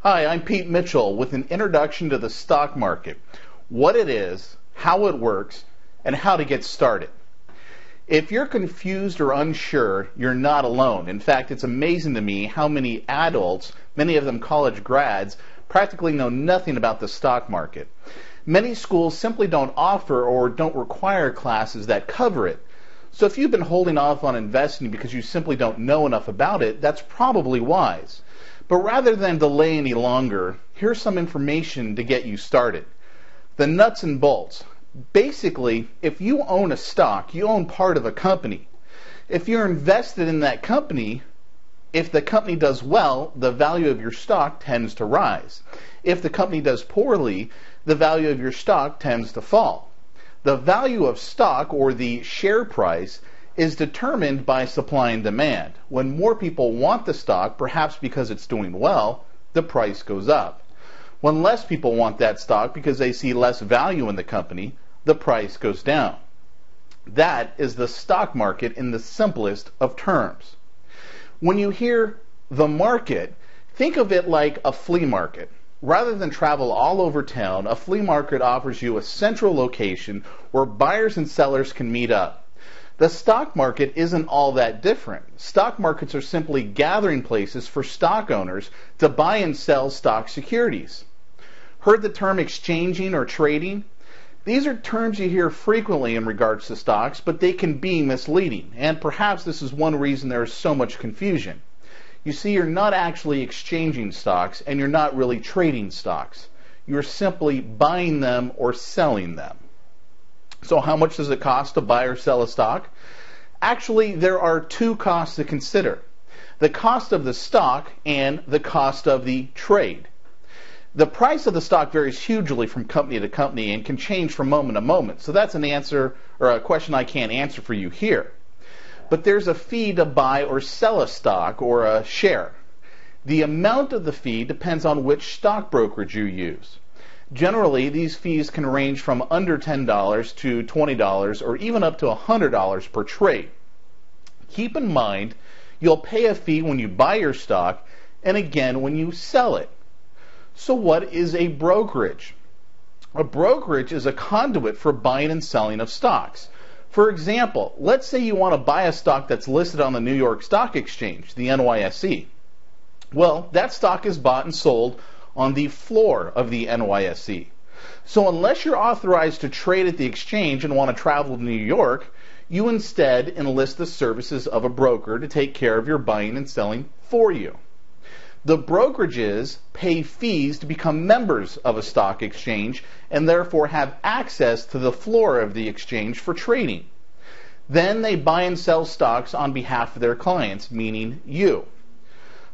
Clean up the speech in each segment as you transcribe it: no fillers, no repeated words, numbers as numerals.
Hi, I'm Pete Mitchell with an introduction to the stock market, what it is, how it works, and how to get started. If you're confused or unsure, you're not alone. In fact, it's amazing to me how many adults, many of them college grads, practically know nothing about the stock market. Many schools simply don't offer or don't require classes that cover it. So if you've been holding off on investing because you simply don't know enough about it, that's probably wise. But rather than delay any longer, here's some information to get you started. The nuts and bolts. Basically, if you own a stock, you own part of a company. If you're invested in that company, if the company does well, the value of your stock tends to rise. If the company does poorly, the value of your stock tends to fall. The value of stock, or the share price, is determined by supply and demand. When more people want the stock, perhaps because it's doing well, the price goes up. When less people want that stock because they see less value in the company, the price goes down. That is the stock market in the simplest of terms. When you hear the market, think of it like a flea market. Rather than travel all over town, a flea market offers you a central location where buyers and sellers can meet up. The stock market isn't all that different. Stock markets are simply gathering places for stock owners to buy and sell stock securities. Heard the term exchanging or trading? These are terms you hear frequently in regards to stocks, but they can be misleading, and perhaps this is one reason there is so much confusion. You see, you're not actually exchanging stocks, and you're not really trading stocks. You're simply buying them or selling them. So how much does it cost to buy or sell a stock? Actually, there are two costs to consider. The cost of the stock and the cost of the trade. The price of the stock varies hugely from company to company and can change from moment to moment. So that's an answer or a question I can't answer for you here. But there's a fee to buy or sell a stock or a share. The amount of the fee depends on which stock brokerage you use. Generally, these fees can range from under $10 to $20 or even up to $100 per trade. Keep in mind, you'll pay a fee when you buy your stock and again when you sell it. So what is a brokerage? A brokerage is a conduit for buying and selling of stocks. For example, let's say you want to buy a stock that's listed on the New York Stock Exchange, the NYSE. Well, that stock is bought and sold on the floor of the NYSE. So unless you're authorized to trade at the exchange and want to travel to New York, you instead enlist the services of a broker to take care of your buying and selling for you. The brokerages pay fees to become members of a stock exchange and therefore have access to the floor of the exchange for trading. Then they buy and sell stocks on behalf of their clients, meaning you.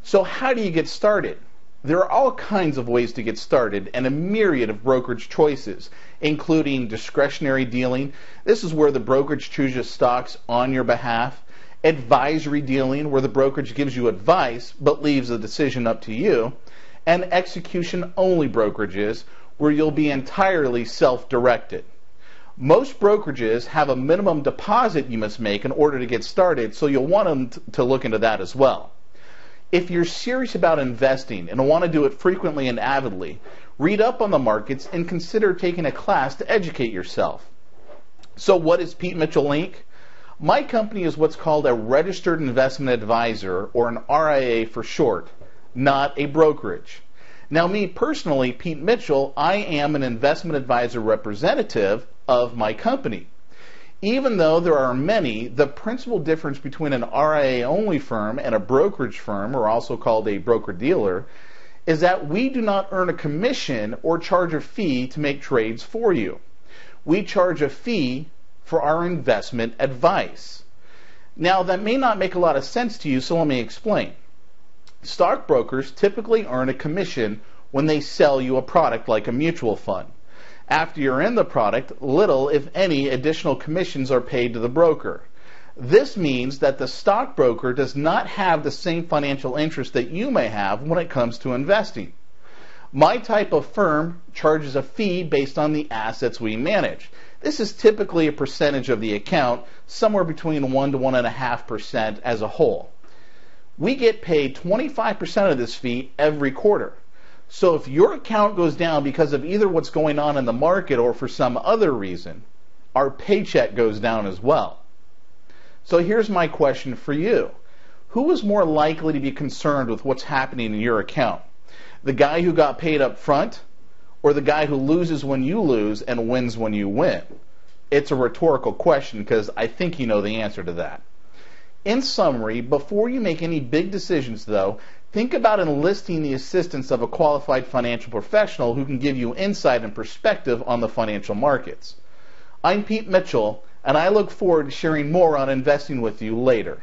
So how do you get started? There are all kinds of ways to get started and a myriad of brokerage choices, including discretionary dealing. This is where the brokerage chooses stocks on your behalf. Advisory dealing, where the brokerage gives you advice but leaves the decision up to you. And execution-only brokerages, where you'll be entirely self-directed. Most brokerages have a minimum deposit you must make in order to get started, so you'll want them to look into that as well. If you're serious about investing and want to do it frequently and avidly, read up on the markets and consider taking a class to educate yourself. So what is Pete Mitchell Inc.? My company is what's called a registered investment advisor, or an RIA for short, not a brokerage. Now me personally, Pete Mitchell, I am an investment advisor representative of my company. Even though there are many, the principal difference between an RIA-only firm and a brokerage firm, or also called a broker-dealer, is that we do not earn a commission or charge a fee to make trades for you. We charge a fee for our investment advice. Now, that may not make a lot of sense to you, so let me explain. Stockbrokers typically earn a commission when they sell you a product like a mutual fund. After you're in the product, little, if any, additional commissions are paid to the broker. This means that the stockbroker does not have the same financial interest that you may have when it comes to investing. My type of firm charges a fee based on the assets we manage. This is typically a percentage of the account, somewhere between 1 to 1.5% as a whole. We get paid 25% of this fee every quarter. So if your account goes down because of either what's going on in the market or for some other reason, our paycheck goes down as well. So here's my question for you. Who is more likely to be concerned with what's happening in your account? The guy who got paid up front, or the guy who loses when you lose and wins when you win? It's a rhetorical question because I think you know the answer to that. In summary, before you make any big decisions though, think about enlisting the assistance of a qualified financial professional who can give you insight and perspective on the financial markets. I'm Pete Mitchell, and I look forward to sharing more on investing with you later.